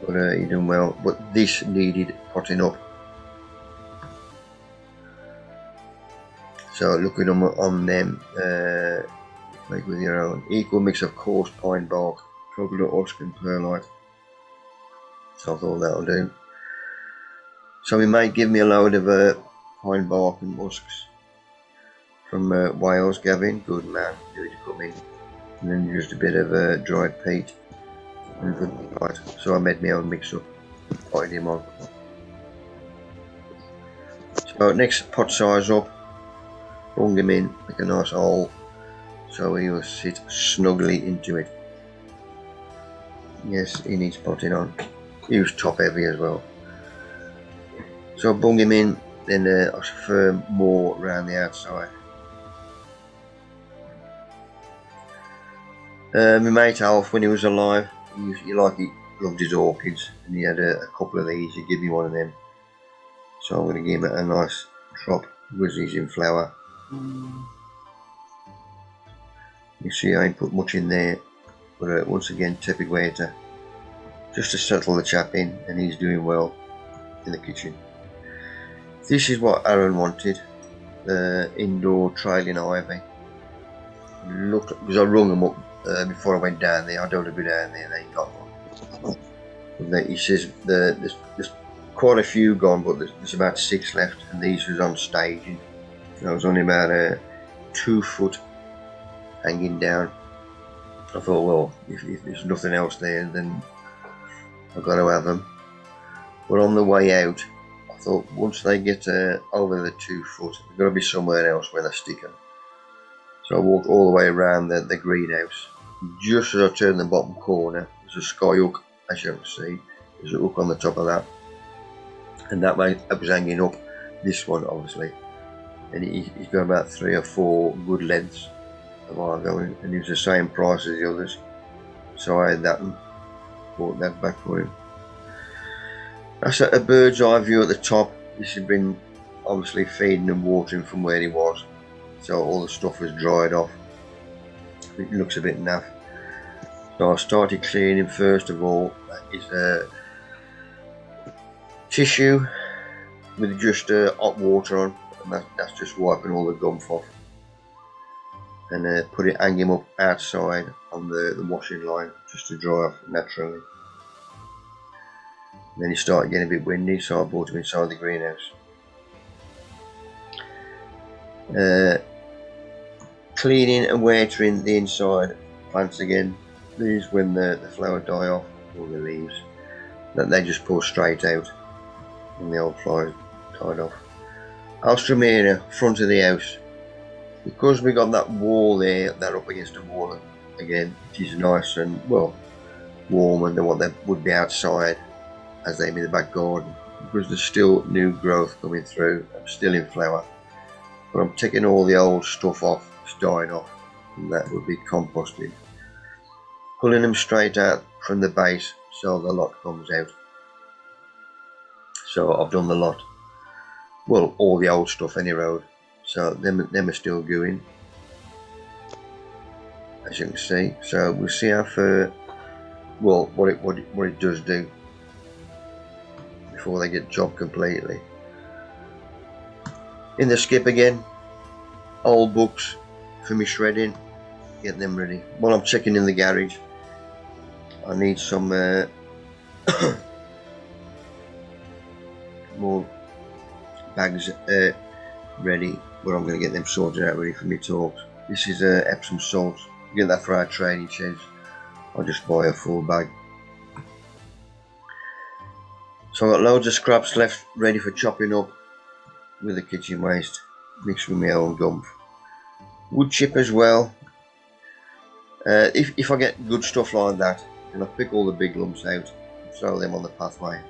But he done well. But this needed potting up. So looking on them, make with your own. Equal mix of coarse pine bark, coconut husk and perlite. So I thought that'll do. So he might give me a load of pine bark and husks from Wales, Gavin. Good man, do it to come in. And then just a bit of dried peat. Right, so I made my own mix up, putting him on. So next, pot size up, bung him in, make a nice hole, so he will sit snugly into it. Yes, he needs potting on. He was top heavy as well. So I bung him in, then I firm more around the outside. My mate Alf, when he was alive, he loved his orchids, and he had a couple of these. He gave me one of them, so I'm going to give him a nice drop because he's in flower. You see, I ain't put much in there, but once again, typical waiter, just to settle the chap in, and he's doing well in the kitchen. This is what Aaron wanted, the indoor trailing ivy. Looked, because I rung him up before I went down there. I don't want to go down there, they got one. And he says there's quite a few gone, but there's about 6 left, and these was on staging. I was only about 2 foot hanging down. I thought, well, if there's nothing else there, then I've got to have them. But on the way out, I thought once they get over the 2 foot, there's got to be somewhere else where they're sticking. So I walked all the way around the greenhouse. Just as I turned the bottom corner, there's a sky hook, as you can see. There's a hook on the top of that. And that was hanging up, this one obviously. And he's got about 3 or 4 good lengths of iron going, and he was the same price as the others. So I had that and bought that back for him. That's a bird's eye view at the top. This had been obviously feeding and watering from where he was. So all the stuff was dried off. It looks a bit naff. So I started cleaning first of all. That is a tissue with just hot water on, and that's just wiping all the gum off. And hang him up outside on the washing line just to dry off naturally. And then he started getting a bit windy, so I brought him inside the greenhouse. Cleaning and watering the inside plants again. These, when the flower die off, or the leaves, that they just pull straight out and the old flies tied off. Alstromera, front of the house. Because we got that wall there, that up against the wall again, it is nice and, well, warmer than what they would be outside as they're in the back garden. Because there's still new growth coming through, I'm still in flower. But I'm taking all the old stuff off, it's dying off, and that would be composted. Pulling them straight out from the base so the lot comes out. So I've done the lot. Well, all the old stuff any road. So them are still going, as you can see. So we'll see how far, well, what it does do before they get chopped completely. In the skip again, old books for me shredding, get them ready. While I'm checking in the garage, I need some more bags ready, but I'm going to get them sorted out ready for me talks. This is Epsom salt. You get that for our training sheds. I'll just buy a full bag. So I've got loads of scraps left ready for chopping up with the kitchen waste, mixed with my own gum. Wood chip as well. If I get good stuff like that, then I pick all the big lumps out and throw them on the pathway.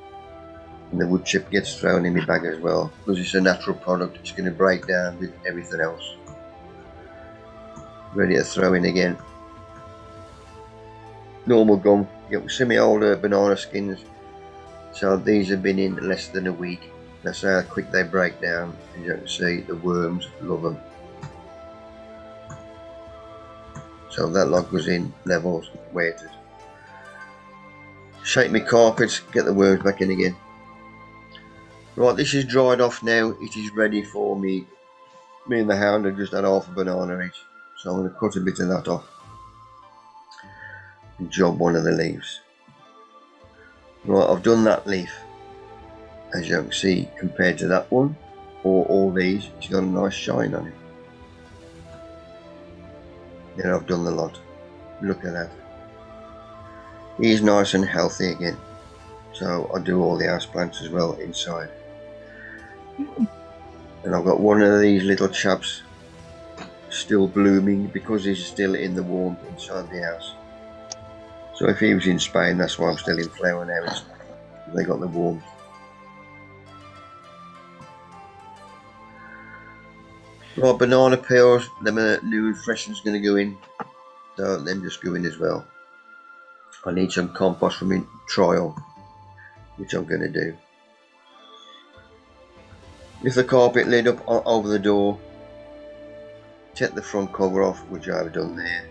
And the wood chip gets thrown in my bag as well, because it's a natural product. It's going to break down with everything else. Ready to throw in again. Normal gum. You can see my old banana skins. So these have been in less than a week. That's how quick they break down. As you can see, the worms love them. So that lot goes in levels, weighted. Shake my carpets, get the worms back in again. Right, this is dried off now. It is ready for me. Me and the hound have just had half a banana each. So I'm going to cut a bit of that off and job one of the leaves. Right, I've done that leaf. As you can see, compared to that one, or all these, it's got a nice shine on it. Then I've done the lot. Look at that. He's nice and healthy again. So I do all the house plants as well inside. And I've got one of these little chaps still blooming because he's still in the warmth inside the house. So if he was in Spain, that's why I'm still in flower now. They got the warmth. Right, banana peels, them new freshen's going to go in. So them just go in as well. I need some compost from my trial, which I'm going to do. Lift the carpet lid up over the door. Take the front cover off, which I've done there.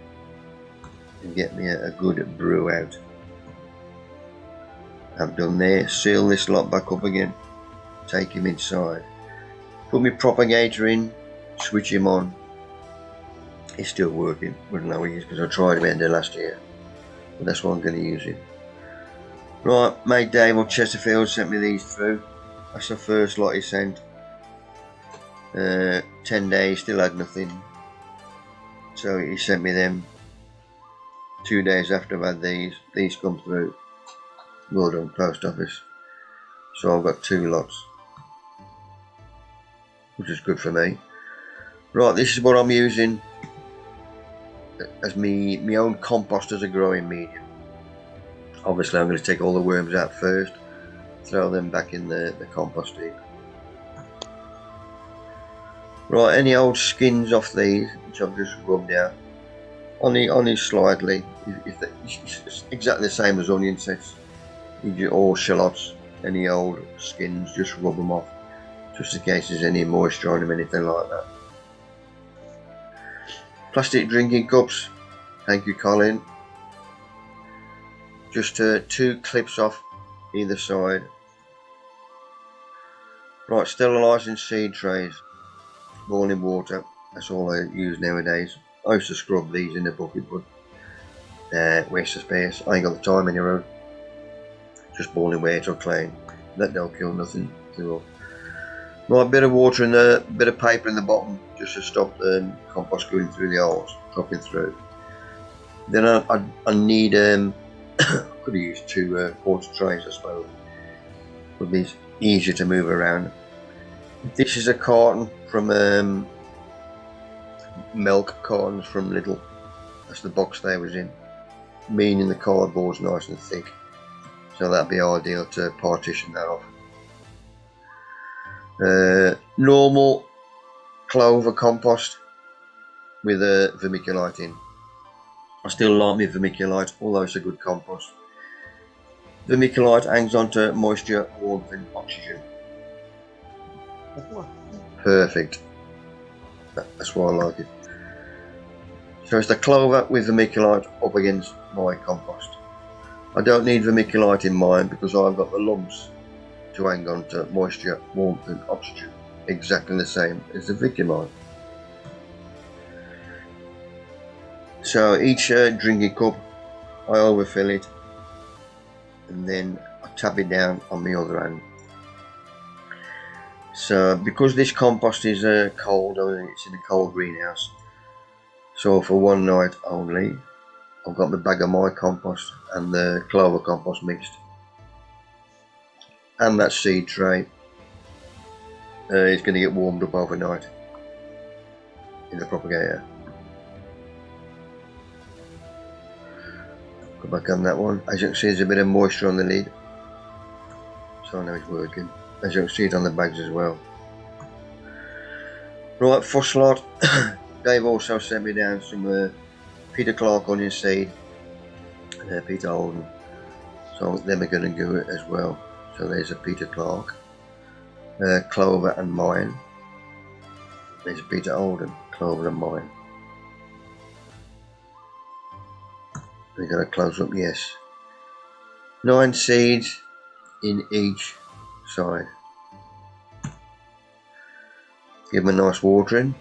And get me a good brew out. I've done there. Seal this lot back up again. Take him inside. Put my propagator in. Switch him on. He's still working. Wouldn't know he is because I tried him end of last year. But that's what I'm going to use him. Right, mate Dave or Chesterfield sent me these through. That's the first lot he sent. 10 days, still had nothing. So he sent me them 2 days after I've had these. These come through. Well done, post office. So I've got 2 lots, which is good for me. Right, this is what I'm using as my own compost as a growing medium. Obviously I'm going to take all the worms out first, throw them back in the compost heap. Right, any old skins off these, which I've just rubbed out, only slightly. It's exactly the same as onion sets, or shallots. Any old skins, just rub them off, just in case there's any moisture on them, anything like that. Plastic drinking cups, thank you Colin. Just 2 clips off either side. Right, sterilising seed trays, boiling water, that's all I use nowadays. I used to scrub these in the bucket, but waste of space. I ain't got the time anyway. Just boiling water clean. That don't kill nothing. Right, a bit of water and a bit of paper in the bottom just to stop the compost going through the holes, dropping through. Then I need could have used 2 quarter trays, I suppose. Would be easier to move around. This is a carton from milk cartons from Lidl. That's the box they was in, meaning the cardboard's nice and thick, so that'd be ideal to partition that off. Normal clover compost with a vermiculite in. I still like my vermiculite, although it's a good compost. Vermiculite hangs onto moisture, warmth and oxygen. Perfect. That's why I like it. So it's the clover with vermiculite up against my compost. I don't need vermiculite in mine because I've got the lumps to hang on to moisture, warmth and oxygen, exactly the same as the vermiculite. So each drinking cup, I overfill it and then I tap it down on the other hand. So because this compost is cold, it's in a cold greenhouse, so for one night only I've got the bag of my compost and the clover compost mixed, and that seed tray is going to get warmed up overnight in the propagator. Go back on that one. As you can see, there's a bit of moisture on the lid, so I know it's working. As you can see it on the bags as well. Right, first lot. Dave also sent me down some Peter Clark onion seed, Peter Holden, so them are going to go it as well. So there's a Peter Clark, clover and mine. There's a Peter Holden, clover and mine. We got a close up, yes. 9 seeds in each side. Give them a nice watering,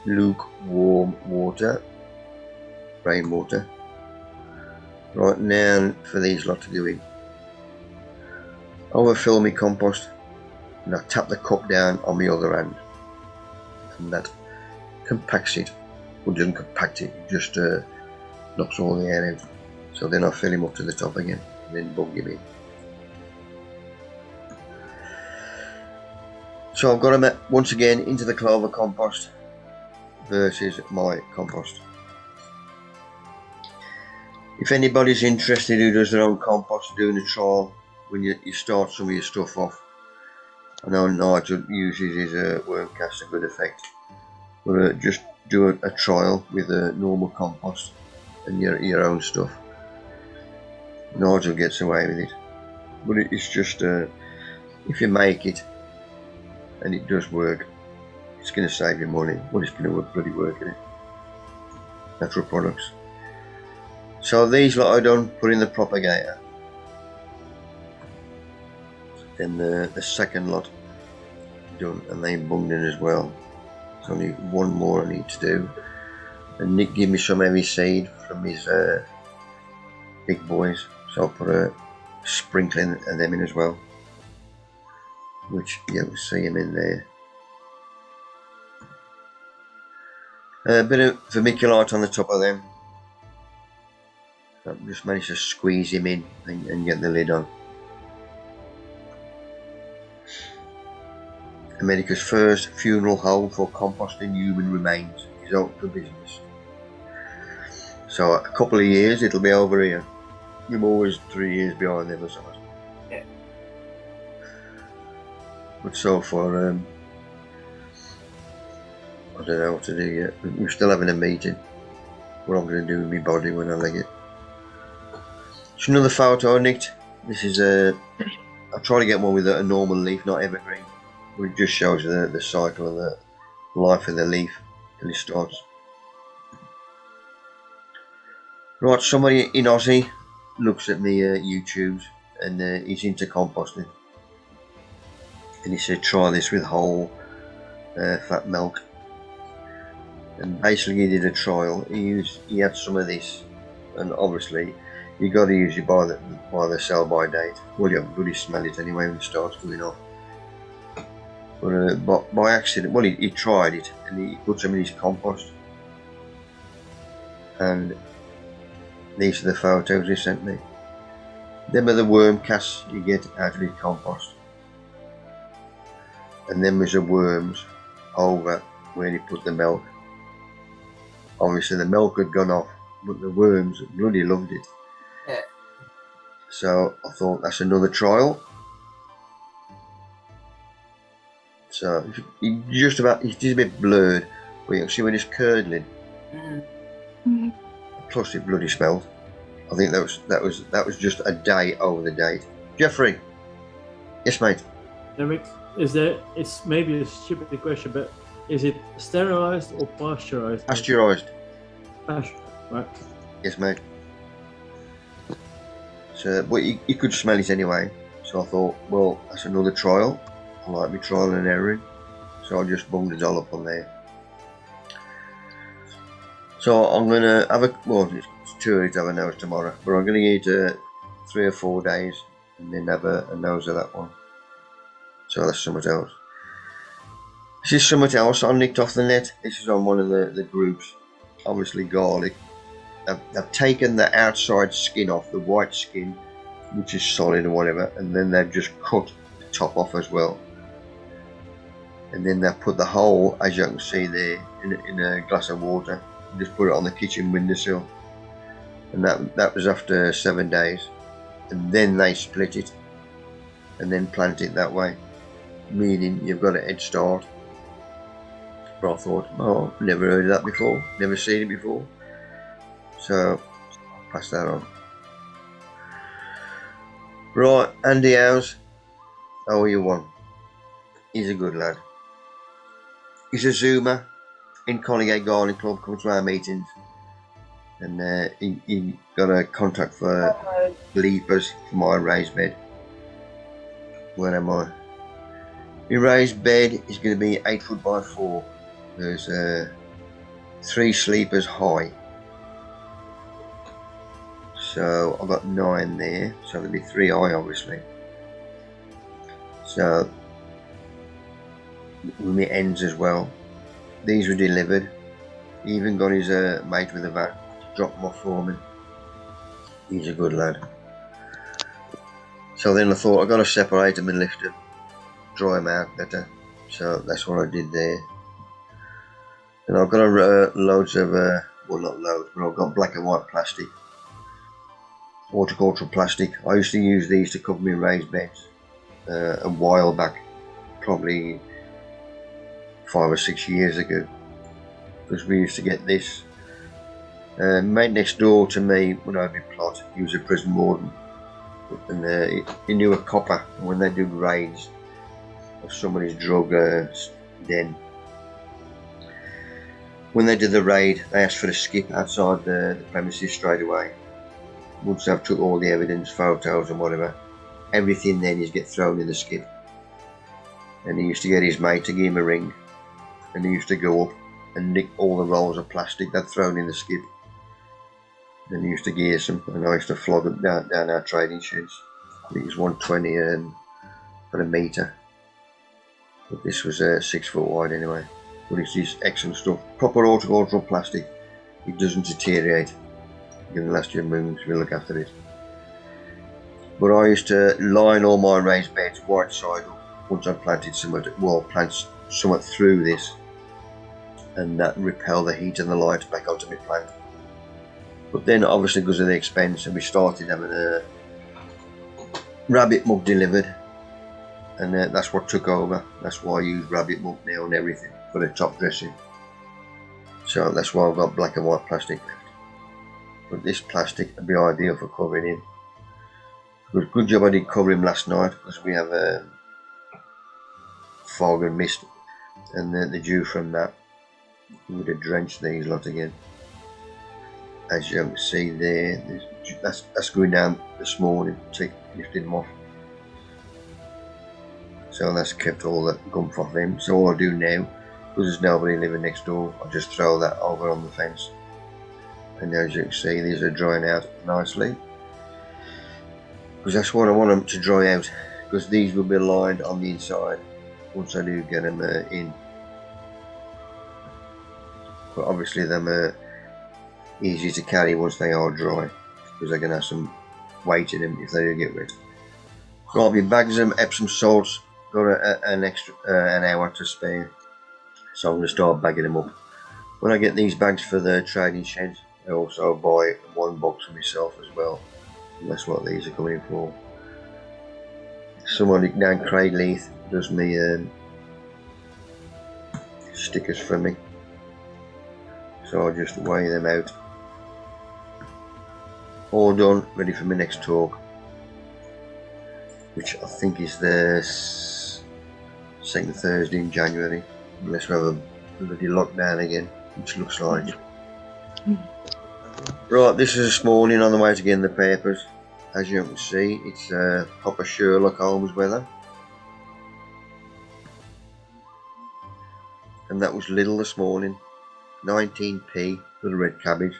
lukewarm water, rainwater. Right, now for these lot to go in. Overfill my compost and I tap the cup down on the other end, and that compacts it, or doesn't compact it, it just knocks all the air out. So then I fill him up to the top again, and then bung him in. So I've got him once again into the clover compost versus my compost. If anybody's interested who does their own compost, doing a trial when you start some of your stuff off. I know Nigel uses his worm cast to good effect, but just do a trial with a normal compost and your own stuff. Nigel gets away with it, but it's just if you make it and it does work, it's going to save you money. Well, it's going to bloody work in it. Natural products. So these lot I done, put in the propagator. Then the second lot done, and they bunged in as well. There's only one more I need to do. And Nick gave me some heavy seed from his big boys, so I'll put a sprinkling of them in as well. Which you'll see him in there. A bit of vermiculite on the top of them. So just managed to squeeze him in and get the lid on. America's first funeral home for composting human remains is out for business. So a couple of years it'll be over here. I'm always 3 years behind them or something. Yeah. But so far, I don't know what to do yet. We're still having a meeting. What I'm going to do with my body when I leg it. It's another photo I nicked. This is I try to get one with a normal leaf, not evergreen. It just shows you the cycle of the life of the leaf till it starts. Right, somebody in Aussie looks at me YouTubes and he's into composting. And he said try this with whole fat milk. And basically he did a trial. He had some of this, and obviously you got to use it by the sell by date. Well, you bloody smell it anyway when it starts going off. But by accident, well, he tried it and he put some in his compost. And these are the photos he sent me. Them are the worm casts you get out of his compost. And then there's the worms over where he put the milk. Obviously the milk had gone off, but the worms bloody loved it. Yeah. So I thought that's another trial. So it's just a bit blurred, but you can see when it's curdling. Plus it bloody smelled. I think that was just a day over the date. Jeffrey. Yes, mate. Eric, it's maybe a stupid question, but is it sterilized or pasteurized? Pasteurized. Right. Yes, mate. So, but you could smell it anyway. So I thought, well, that's another trial. I like me trial and erroring. So I just bunged it all up on there. So I'm gonna have it's too early to have a nose tomorrow, but I'm gonna eat 3 or 4 days and then have a nose of that one. So that's something else. This is something else I nicked off the net. This is on one of the groups. Obviously garlic. They've taken the outside skin off, the white skin, which is solid or whatever, and then they've just cut the top off as well. And then they've put the whole, as you can see there, in a glass of water. Just put it on the kitchen windowsill. And that was after 7 days. And then they split it and then plant it that way, meaning you've got a head start. But I thought, oh, never heard of that before, never seen it before. So I'll pass that on. Right, Andy Howes, how are you one? He's a good lad. He's a Zoomer in Colligate Garden Club, comes to our meetings. And he got a contract for leapers for my raised bed. Where am I? My raised bed is going to be 8 foot by 4. There's 3 sleepers high. So I've got 9 there. So there'll be 3 high, obviously. So with my ends as well. These were delivered. He even got his mate with a van to drop them off for me. He's a good lad. So then I thought I've got to separate them and lift them, dry them out better. So that's what I did there. And I've got loads of, well not loads, but I've got black and white plastic, horticultural plastic. I used to use these to cover my raised beds a while back, probably 5 or 6 years ago, because we used to get this. Mate next door to me when I had my plot, he was a prison warden, and he knew a copper. And when they do raids of somebody's drug den, when they did the raid, they asked for a skip outside the premises straight away. Once they've took all the evidence, photos and whatever, everything then is get thrown in the skip. And he used to get his mate to give him a ring, and he used to go up and nick all the rolls of plastic they'd thrown in the skip. And he used to gear some, and I used to flog them down our trading sheds. I think it was 120 for a metre. But this was 6 foot wide anyway. But it's this excellent stuff. Proper horticultural plastic. It doesn't deteriorate. It can last you moons if you look after it. But I used to line all my raised beds right side up once I planted plant somewhat through this, and that repel the heat and the light back onto my plant. But then obviously because of the expense, and we started having a rabbit mug delivered, and that's what took over. That's why I use rabbit mug now and everything for the top dressing. So that's why I've got black and white plastic left. But this plastic would be ideal for covering him. It was a good job I did cover him last night, because we have fog and mist, and the dew from that would have drenched these lot again. As you can see there, that's going down this morning, lifting them off. So that's kept all the gump off him. So all I do now, because there's nobody living next door, I just throw that over on the fence. And as you can see, these are drying out nicely, because that's what I want them to dry out, because these will be lined on the inside once I do get them in. But obviously them are easy to carry once they are dry, because they're going to have some weight in them if they do get wet. Got my bags of Epsom salts, got an extra an hour to spare, so I'm going to start bagging them up. When I get these bags for the trading sheds, I also buy one box for myself as well, and that's what these are coming for. Somebody down Craig Leith does me stickers for me, so I'll just weigh them out. All done, ready for my next talk, which I think is the second Thursday in January, unless we have a bloody lockdown again, which looks like. Right, this is this morning on the way to get in the papers. As you can see, it's proper Sherlock Holmes weather. And that was Lidl this morning, 19p for the red cabbage.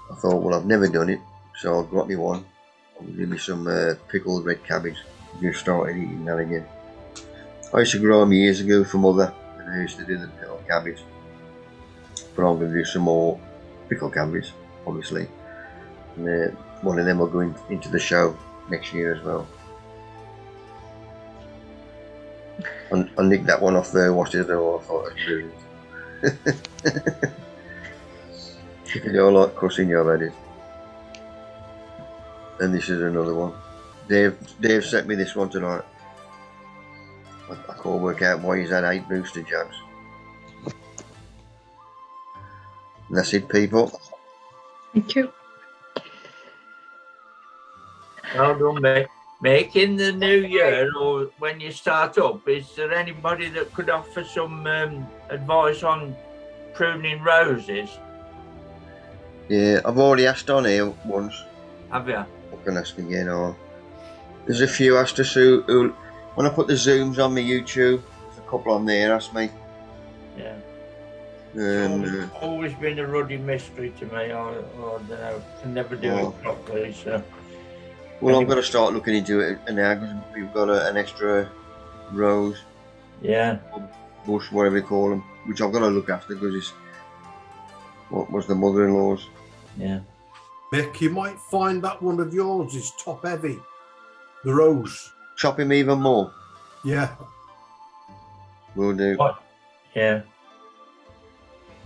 I thought, well, I've never done it, so I've got me one. I'll give me some pickled red cabbage. Just started eating that again. I used to grow them years ago for mother, and I used to do the pickled cabbage. But I'm going to do some more pickled cabbage, obviously. And one of them will go into the show next year as well. I nicked that one off there, watched it, and I thought it was brilliant. You know, like cussing your head. And this is another one. Dave sent me this one tonight. I can't work out why he's had 8 booster jabs. And that's it, people. Thank you. Well done, mate. Making the new year, or when you start up, is there anybody that could offer some advice on pruning roses? Yeah, I've already asked on here once. Have you? I can ask again. Or there's a few asked us who when I put the zooms on my YouTube, there's a couple on there asked me. Yeah. And Always been a ruddy mystery to me. I don't know. Can never do it properly. So. well, I've got to start looking into it now because we've got an extra rose, Yeah. bush, whatever you call them, which I've got to look after because it's what was the mother-in-law's. Yeah. Mick, you might find that one of yours is top heavy. The rose. Chop him even more. Yeah. Will do. What? Yeah.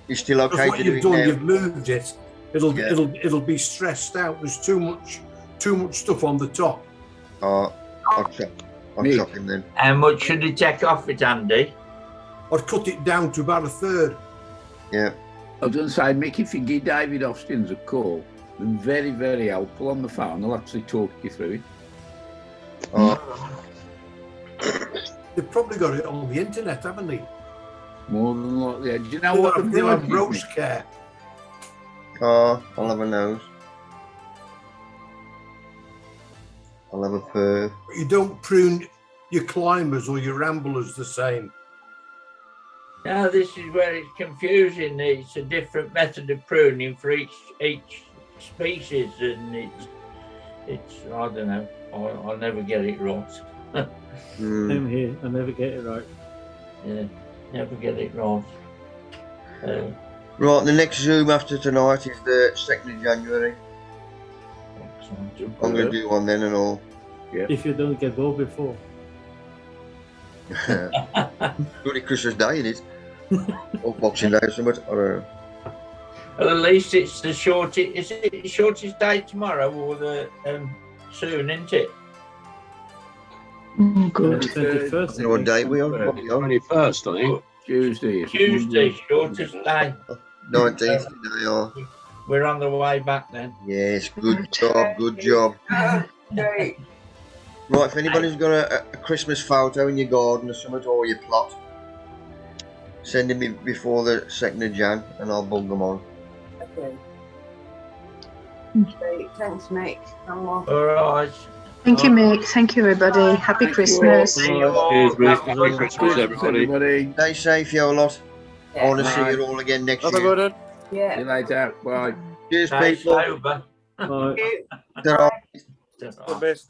You still That's okay what to do you've it done. now? You've moved it. It'll Yeah. it'll be stressed out. There's too much stuff on the top. I'll chop him then. How much should he take off it, Andy? I'd cut it down to about a third. Yeah. I was going to say, Mick, if you give David Austin's a call, then very, very helpful on the phone. I'll actually talk you through it. They've probably got it on the internet, haven't they? More than likely. Do you know what the They'll have price is, rose Mick? care. I'll have a nose. I'll have a purr. But you don't prune your climbers or your ramblers the same. Now this is where it's confusing. It's a different method of pruning for each species, and it's I don't know. I'll never get it right. Same here. I never get it right. Yeah, never get it right. Right, the next Zoom after tonight is the 2nd of January. I'm going to do one then and all. If you don't get bored before. Bloody Christmas Day, it is. Or Boxing Day or something. I don't know. Well, at least it's the shortest. Is it the shortest day tomorrow or the soon, isn't it? Good. I don't know what date we are. What we on? 21st, I think. Tuesday. Tuesday, shortest day. 19th today, are. We're on the way back then. Yes, good job, good job. Right, if anybody's got a Christmas photo in your garden or something, or your plot, send them before the 2nd of Jan and I'll bug them on. Okay. Great. Thanks, Mick. All right. Thank you, Mick. Thank you, everybody. Happy Christmas. See you all. Cheers, Mick. Have a Merry good Christmas, everybody. Stay safe, you lot. I want to see Bye. you all again next Have a year. good one. See you Yeah. later. Bye. Cheers, Stay people. sober. Bye. Ta-ra. The best.